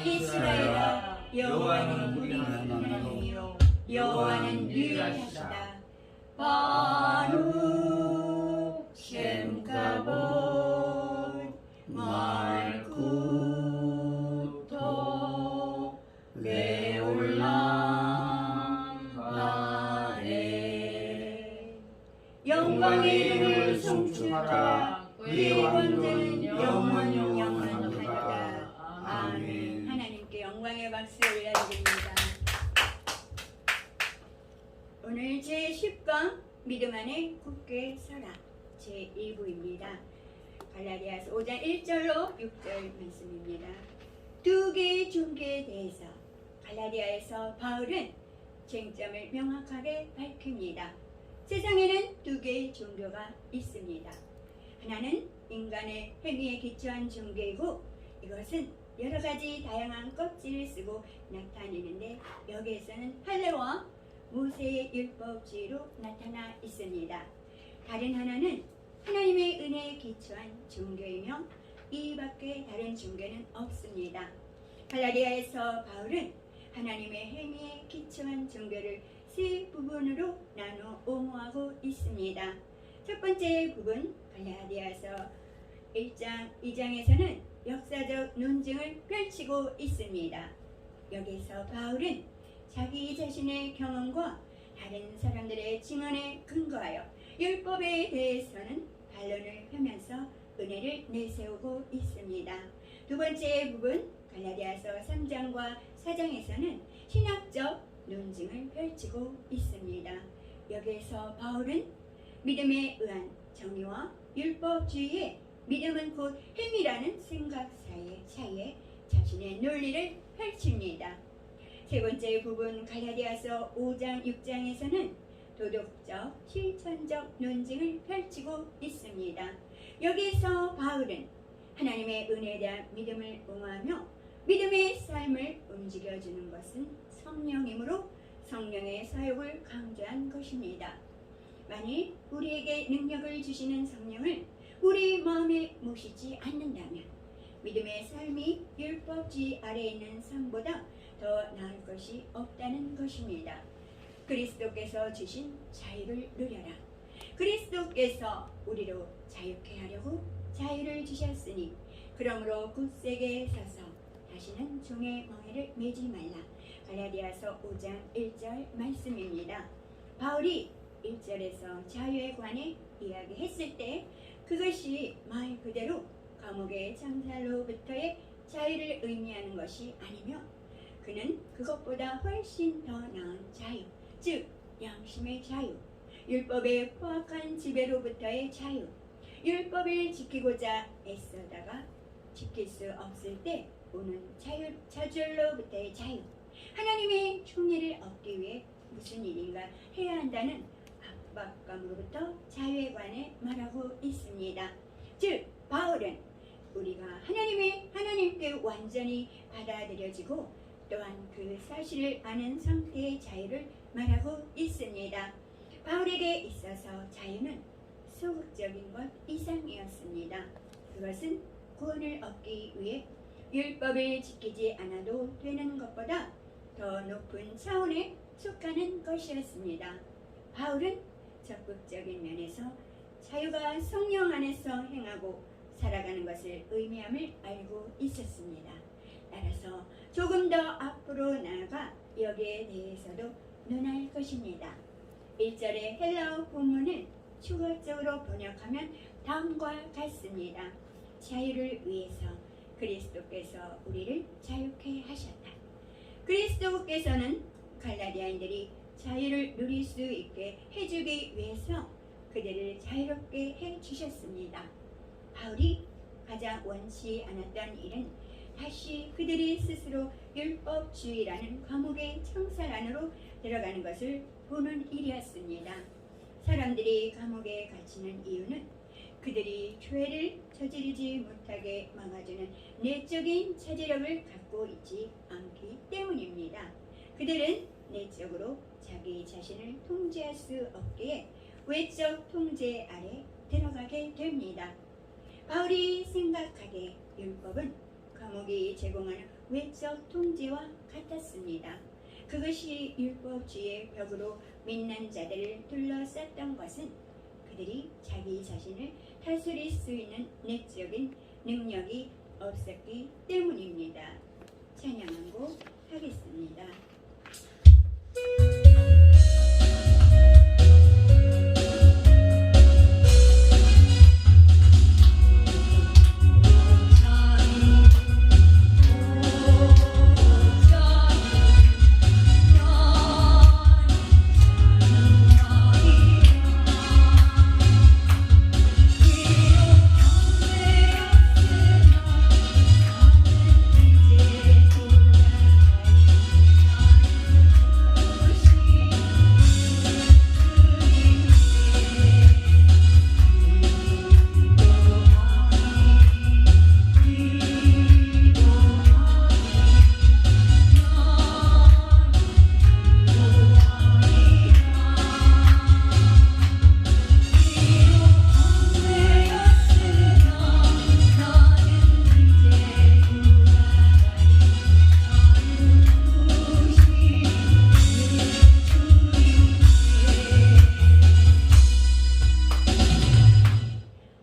이스라엘아, 여호와는 우리 하나님이요 여호와는 유일하시다. 바룩 셈가봇 말쿠토 레올람 바레. 영광의 이름을 송축하라. 그의 권세는 영원하도다. 아멘. 하나님께 영광의 박수 올려드립니다. 오늘 제10강 믿음 안에 굳게 서라 제1부입니다. 갈라디아서 5장 1절로 6절 말씀입니다. 두 개의 종교에 대해서 갈라디아에서 바울은 쟁점을 명확하게 밝힙니다. 세상에는 두 개의 종교가 있습니다. 하나는 인간의 행위에 기초한 종교이고 이것은 여러 가지 다양한 껍질을 쓰고 나타내는데 여기에서는 할례와 모세의 율법주의로 나타나 있습니다. 다른 하나는 하나님의 은혜에 기초한 종교이며 이밖에 다른 종교는 없습니다. 갈라디아에서 바울은 하나님의 행위에 기초한 종교를 세 부분으로 나누어 옹호하고 있습니다. 첫 번째 부분 갈라디아서 1장 2장에서는 역사적 논증을 펼치고 있습니다. 여기서 바울은 자기 자신의 경험과 다른 사람들의 증언에 근거하여 율법에 대해서는 반론을 펴면서 은혜를 내세우고 있습니다. 두 번째 부분 갈라디아서 3장과 4장에서는 신학적 논증을 펼치고 있습니다. 여기에서 바울은 믿음에 의한 정의와 율법주의에 믿음은 곧 행위라는 생각 사이의 차이에 자신의 논리를 펼칩니다. 세 번째 부분 갈라디아서 5장 6장에서는 도덕적 실천적 논증을 펼치고 있습니다. 여기에서 바울은 하나님의 은혜에 대한 믿음을 옹호하며 믿음의 삶을 움직여주는 것은 성령이므로 성령의 사역을 강조한 것입니다. 만일 우리에게 능력을 주시는 성령을 우리 마음에 모시지 않는다면 믿음의 삶이 율법주의 아래에 있는 삶보다 더 나을 것이 없다는 것입니다. 그리스도께서 주신 자유를 누려라. 그리스도께서 우리로 자유케 하려고 자유를 주셨으니 그러므로 굳세게 서서 다시는 종의 멍에를 매지 말라. 갈라디아서 5장 1절 말씀입니다. 바울이 1절에서 자유에 관해 이야기했을 때 그것이 말 그대로 감옥의 장살로부터의 자유를 의미하는 것이 아니며 그는 그것보다 훨씬 더 나은 자유, 즉 양심의 자유, 율법의 포악한 지배로부터의 자유, 율법을 지키고자 애써다가 지킬 수 없을 때 오는 저절로부터의 자유, 하나님의 총애를 얻기 위해 무슨 일인가 해야 한다는 압박감으로부터 자유에 관해 말하고 있습니다. 즉 바울은 우리가 하나님께 완전히 받아들여지고 또한 그 사실을 아는 상태의 자유를 말하고 있습니다. 바울에게 있어서 자유는 소극적인 것 이상이었습니다. 그것은 구원을 얻기 위해 율법을 지키지 않아도 되는 것보다 더 높은 차원에 속하는 것이었습니다. 바울은 적극적인 면에서 자유가 성령 안에서 행하고 살아가는 것을 의미함을 알고 있었습니다. 따라서 조금 더 앞으로 나아가 여기에 대해서도 논할 것입니다. 1절의 헬라어 본문을 추가적으로 번역하면 다음과 같습니다. 자유를 위해서 그리스도께서 우리를 자유케 하셨다. 그리스도께서는 갈라디아인들이 자유를 누릴 수 있게 해주기 위해서 그들을 자유롭게 해주셨습니다. 바울이 가장 원치 않았던 일은 다시 그들이 스스로 율법주의라는 감옥의 청살 안으로 들어가는 것을 보는 일이었습니다. 사람들이 감옥에 갇히는 이유는 그들이 죄를 저지르지 못하게 막아주는 내적인 차지력을 갖고 있지 않기 때문입니다. 그들은 내적으로 자기 자신을 통제할 수 없기에 외적 통제 아래 들어가게 됩니다. 바울이 생각하기에 율법은 감옥이 제공하는 외적 통제와 같았습니다. 그것이 율법주의의 벽으로 믿는 자들을 둘러쌌던 것은 그들이 자기 자신을 다스릴 수 있는 내적인 능력이 없었기 때문입니다. 찬양한 곡 하겠습니다.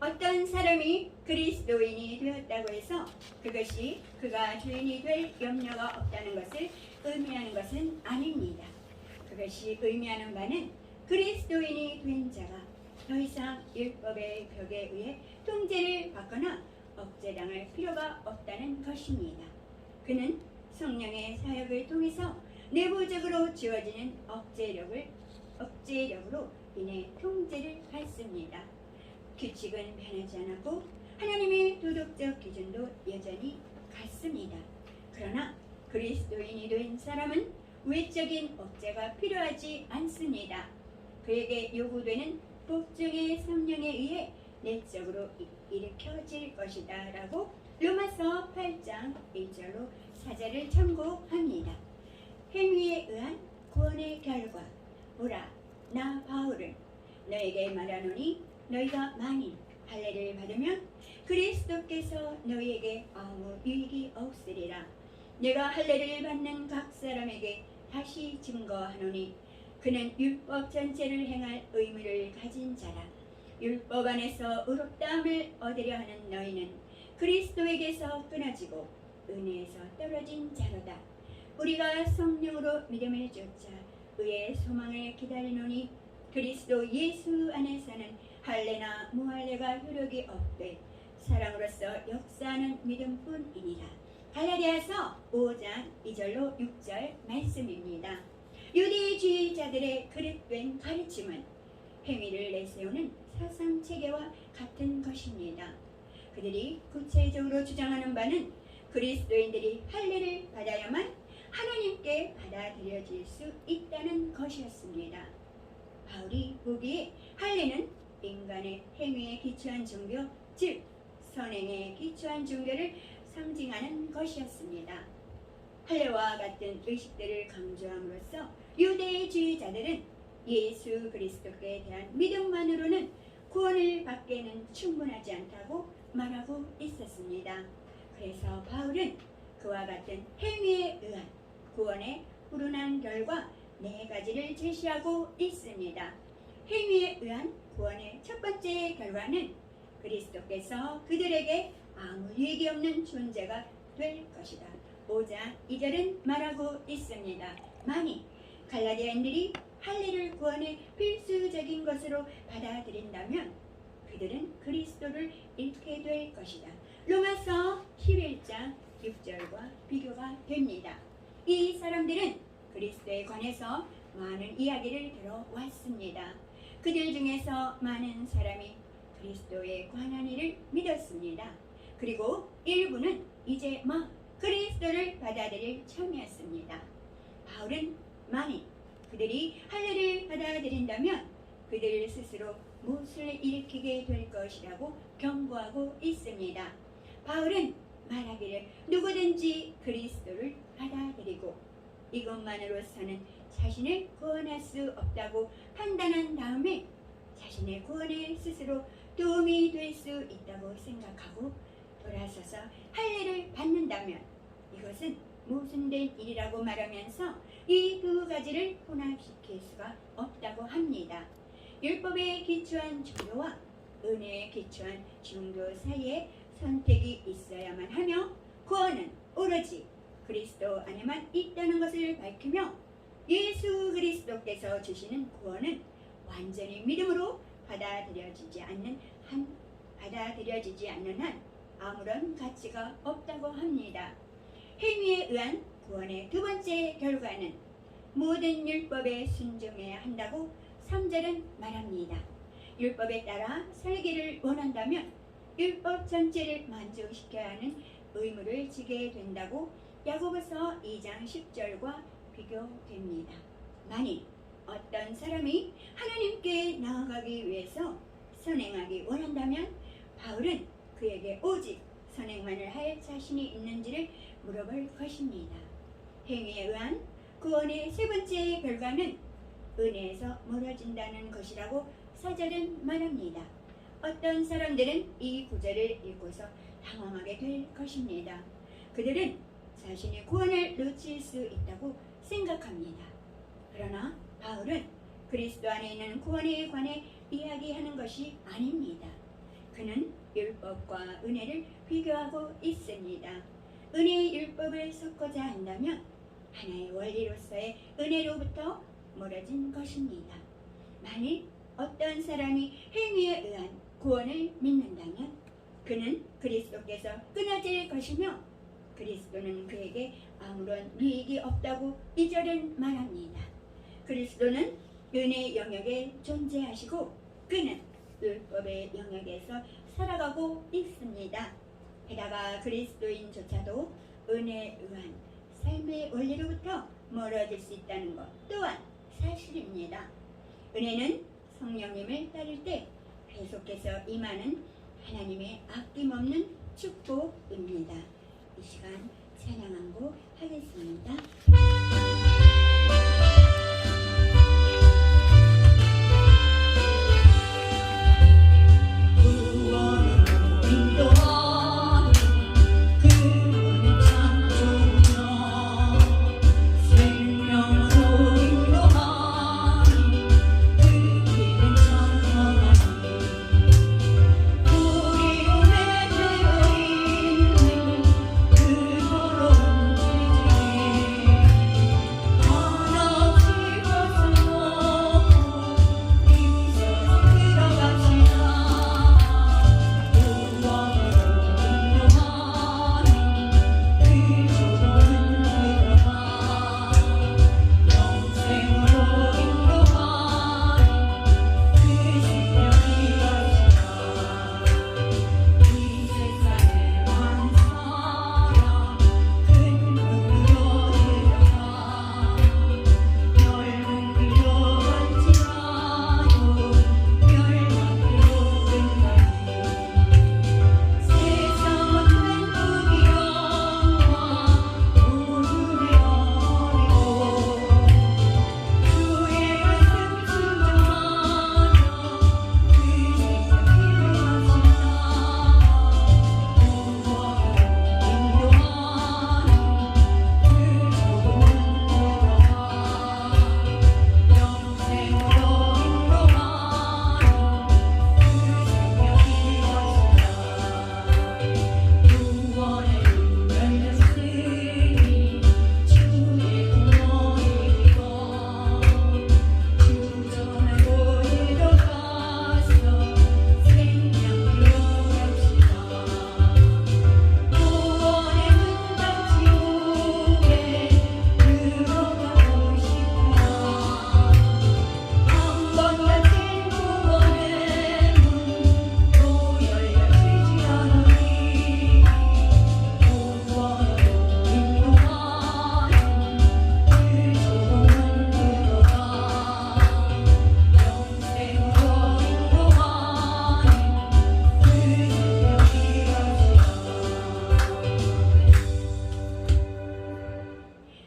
어떤 사람이 그리스도인이 되었다고 해서 그것이 그가 주인이 될 염려가 없다는 것을 의미하는 것은 아닙니다. 그것이 의미하는 바는 그리스도인이 된 자가 더 이상 율법의 벽에 의해 통제를 받거나 억제당할 필요가 없다는 것입니다. 그는 성령의 사역을 통해서 내부적으로 주어지는 억제력으로 인해 통제를 받습니다. 규칙은 변하지 않았고 하나님의 도덕적 기준도 여전히 같습니다. 그러나 그리스도인이 된 사람은 외적인 억제가 필요하지 않습니다. 그에게 요구되는 복종의 성령에 의해 내적으로 일으켜질 것이다 라고 로마서 8장 1절로 4절을 참고합니다. 행위에 의한 구원의 결과 보라 나 바울은 너에게 말하노니 너희가 만일 할례를 받으면 그리스도께서 너희에게 아무 유익이 없으리라. 내가 할례를 받는 각 사람에게 다시 증거하노니 그는 율법 전체를 행할 의무를 가진 자라. 율법 안에서 의롭다함을 얻으려 하는 너희는 그리스도에게서 끊어지고 은혜에서 떨어진 자로다. 우리가 성령으로 믿음을 쫓아 의의 소망을 기다리노니 그리스도 예수 안에서는 할례나 무할례가 효력이 없되 사랑으로서 역사하는 믿음뿐이니라. 갈라디아서 5장 2절로 6절 말씀입니다. 유대주의자들의 그릇된 가르침은 행위를 내세우는 사상체계와 같은 것입니다. 그들이 구체적으로 주장하는 바는 그리스도인들이 할례를 받아야만 하나님께 받아들여질 수 있다는 것이었습니다. 바울이 보기에 할례는 인간의 행위에 기초한 종교, 즉 선행에 기초한 종교를 상징하는 것이었습니다. 할례와 같은 의식들을 강조함으로써 유대주의자들은 예수 그리스도께 대한 믿음만으로는 구원을 받기에는 충분하지 않다고 말하고 있었습니다. 그래서 바울은 그와 같은 행위에 의한 구원의 불운한 결과 4가지를 제시하고 있습니다. 행위에 의한 구원의 첫 번째 결과는 그리스도께서 그들에게 아무 유익이 없는 존재가 될 것이다. 5장 2절은 말하고 있습니다. 만일 갈라디아인들이 할례를 구원의 필수적인 것으로 받아들인다면 그들은 그리스도를 잃게 될 것이다. 로마서 11장 6절과 비교가 됩니다. 이 사람들은 그리스도에 관해서 많은 이야기를 들어왔습니다. 그들 중에서 많은 사람이 그리스도에 관한 일을 믿었습니다. 그리고 일부는 이제 막 그리스도를 받아들일 참이었습니다. 바울은 만일 그들이 할례를 받아들인다면 그들 스스로 못을 일으키게 될 것이라고 경고하고 있습니다. 바울은 말하기를 누구든지 그리스도를 받아들이고 이것만으로서는 자신을 구원할 수 없다고 판단한 다음에 자신의 구원에 스스로 도움이 될 수 있다고 생각하고 돌아서서 할례를 받는다면 이것은 모순된 일이라고 말하면서 이 두 가지를 혼합시킬 수가 없다고 합니다. 율법에 기초한 종교와 은혜에 기초한 종교 사이에 선택이 있어야만 하며 구원은 오로지 그리스도 안에만 있다는 것을 밝히며 예수 그리스도께서 주시는 구원은 완전히 믿음으로 받아들여지지 않는 한 아무런 가치가 없다고 합니다. 행위에 의한 구원의 두 번째 결과는 모든 율법에 순종해야 한다고 3절은 말합니다. 율법에 따라 살기를 원한다면 율법 전체를 만족시켜야 하는 의무를 지게 된다고 야고보서 2장 10절과 비교됩니다. 만일 어떤 사람이 하나님께 나아가기 위해서 선행하기 원한다면 바울은 그에게 오직 선행만을 할 자신이 있는지를 물어볼 것입니다. 행위에 의한 구원의 세 번째 결과는 은혜에서 멀어진다는 것이라고 4절은 말합니다. 어떤 사람들은 이 구절을 읽고서 당황하게 될 것입니다. 그들은 자신의 구원을 놓칠 수 있다고 생각합니다. 그러나 바울은 그리스도 안에 있는 구원에 관해 이야기하는 것이 아닙니다. 그는 율법과 은혜를 비교하고 있습니다. 은혜의 율법을 섞고자 한다면 하나의 원리로서의 은혜로부터 멀어진 것입니다. 만일 어떤 사람이 행위에 의한 구원을 믿는다면 그는 그리스도께서 끊어질 것이며 그리스도는 그에게 아무런 유익이 없다고 2절은 말합니다. 그리스도는 은혜의 영역에 존재하시고 그는 율법의 영역에서 살아가고 있습니다. 게다가 그리스도인조차도 은혜에 의한 삶의 원리로부터 멀어질 수 있다는 것 또한 사실입니다. 은혜는 성령님을 따를 때 계속해서 임하는 하나님의 아낌없는 축복입니다. 이 시간 찬양한 곡 하겠습니다.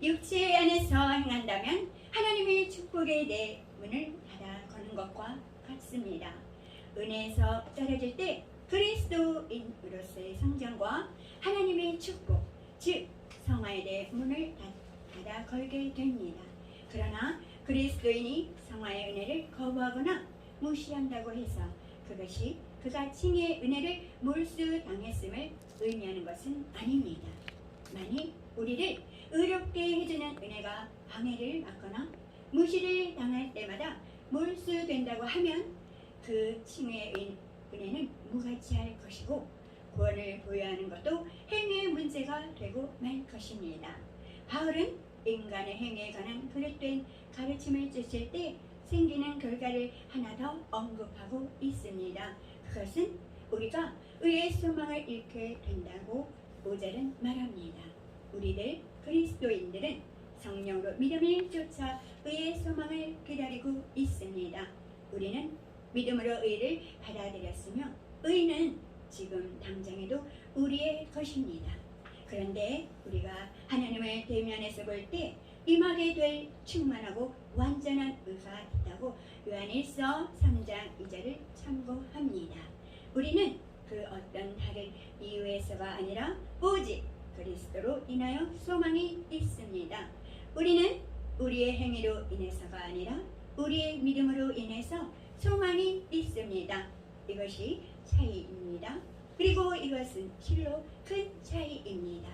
육체 안에서 행한다면 하나님의 축복의 내 문을 닫아 거는 것과 같습니다. 은혜에서 떨어질 때 그리스도인으로서의 성장과 하나님의 축복, 즉 성화에 대해 문을 닫아 걸게 됩니다. 그러나 그리스도인이 성화의 은혜를 거부하거나 무시한다고 해서 그것이 그가 칭의의 은혜를 몰수당했음을 의미하는 것은 아닙니다. 만일 우리를 의롭게 해주는 은혜가 방해를 받거나 무시를 당할 때마다 몰수된다고 하면 그 칭의의 은혜는 무가치할 것이고 구원을 보유하는 것도 행위의 문제가 되고 말 것입니다. 바울은 인간의 행위에 관한 그릇된 가르침을 쫓을 때 생기는 결과를 하나 더 언급하고 있습니다. 그것은 우리가 의의 소망을 잃게 된다고 5절은 말합니다. 우리들 그리스도인들은 성령으로 믿음을 쫓아 의의 소망을 기다리고 있습니다. 우리는 믿음으로 의를 받아들였으며 의는 지금 당장에도 우리의 것입니다. 그런데 우리가 하나님을 대면해서 볼 때 임하게 될 충만하고 완전한 의가 있다고 요한일서 3장 2절을 참고합니다. 우리는 그 어떤 다른 이유에서가 아니라 오직 그리스도로 인하여 소망이 있습니다. 우리는 우리의 행위로 인해서가 아니라 우리의 믿음으로 인해서 소망이 있습니다. 이것이 차이입니다. 그리고 이것은 실로 큰 차이입니다.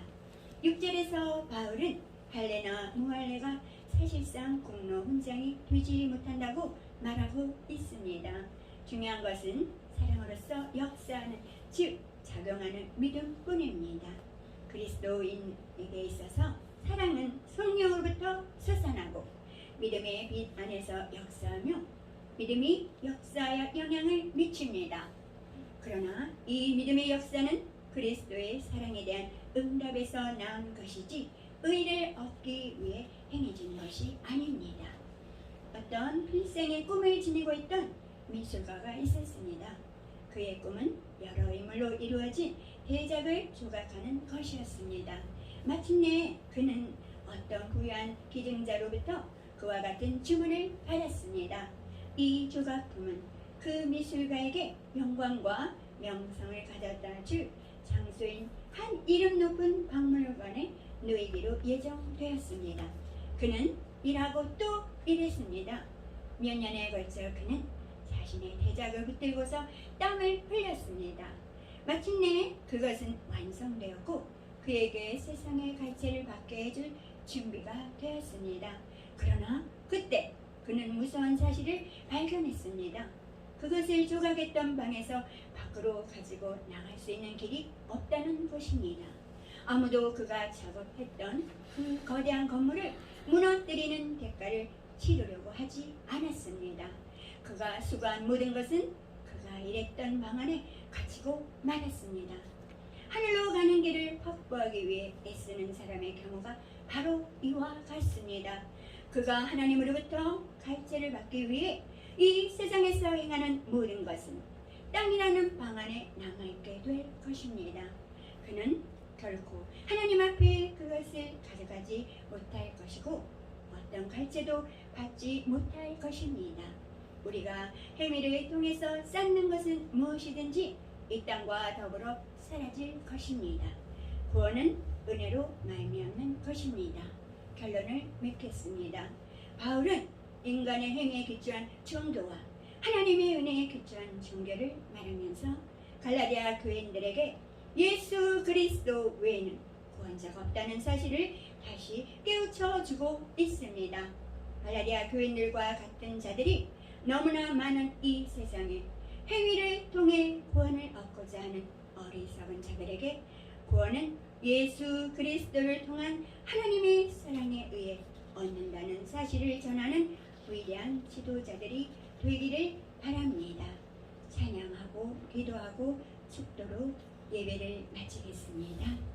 6절에서 바울은 할례나 무할례가 사실상 공로 훈장이 되지 못한다고 말하고 있습니다. 중요한 것은 사랑으로서 역사하는, 즉 작용하는 믿음뿐입니다. 그리스도인에게 있어서 사랑은 성령으로부터 솟아나고 믿음의 빛 안에서 역사하며 믿음이 역사에 영향을 미칩니다. 그러나 이 믿음의 역사는 그리스도의 사랑에 대한 응답에서 나온 것이지 의를 얻기 위해 행해진 것이 아닙니다. 어떤 필생의 꿈을 지니고 있던 미술가가 있었습니다. 그의 꿈은 여러 인물로 이루어진 대작을 조각하는 것이었습니다. 마침내 그는 어떤 부유한 기증자로부터 그와 같은 주문을 받았습니다. 이 조각품은 그 미술가에게 영광과 명성을 가져다 줄 장소인 한 이름 높은 박물관에 놓이기로 예정되었습니다. 그는 일하고 또 일했습니다. 몇 년에 걸쳐 그는 자신의 대작을 붙들고서 땀을 흘렸습니다. 마침내 그것은 완성되었고 그에게 세상의 가치를 받게 해줄 준비가 되었습니다. 그러나 그때 그는 무서운 사실을 발견했습니다. 그것을 조각했던 방에서 밖으로 가지고 나갈 수 있는 길이 없다는 것입니다. 아무도 그가 작업했던 그 거대한 건물을 무너뜨리는 대가를 치르려고 하지 않았습니다. 그가 수고한 모든 것은 그가 일했던 방 안에 갇히고 말았습니다. 하늘로 가는 길을 확보하기 위해 애쓰는 사람의 경우가 바로 이와 같습니다. 그가 하나님으로부터 가르침을 받기 위해 이 세상에서 행하는 모든 것은 땅이라는 방 안에 남아있게 될 것입니다. 그는 결코 하나님 앞에 그것을 가져가지 못할 것이고 어떤 가르침도 받지 못할 것입니다. 우리가 행위를 통해서 쌓는 것은 무엇이든지 이 땅과 더불어 사라질 것입니다. 구원은 은혜로 말미암는 것입니다. 결론을 맺겠습니다. 바울은 인간의 행위에 기초한 종교와 하나님의 은혜에 기초한 종교를 말하면서 갈라디아 교인들에게 예수 그리스도 외에는 구원자가 없다는 사실을 다시 깨우쳐주고 있습니다. 갈라디아 교인들과 같은 자들이 너무나 많은 이 세상에 행위를 통해 구원을 얻고자 하는 어리석은 자들에게 구원은 예수 그리스도를 통한 하나님의 사랑에 의해 얻는다는 사실을 전하는 위대한 지도자들이 되기를 바랍니다. 찬양하고 기도하고 축도로 예배를 마치겠습니다.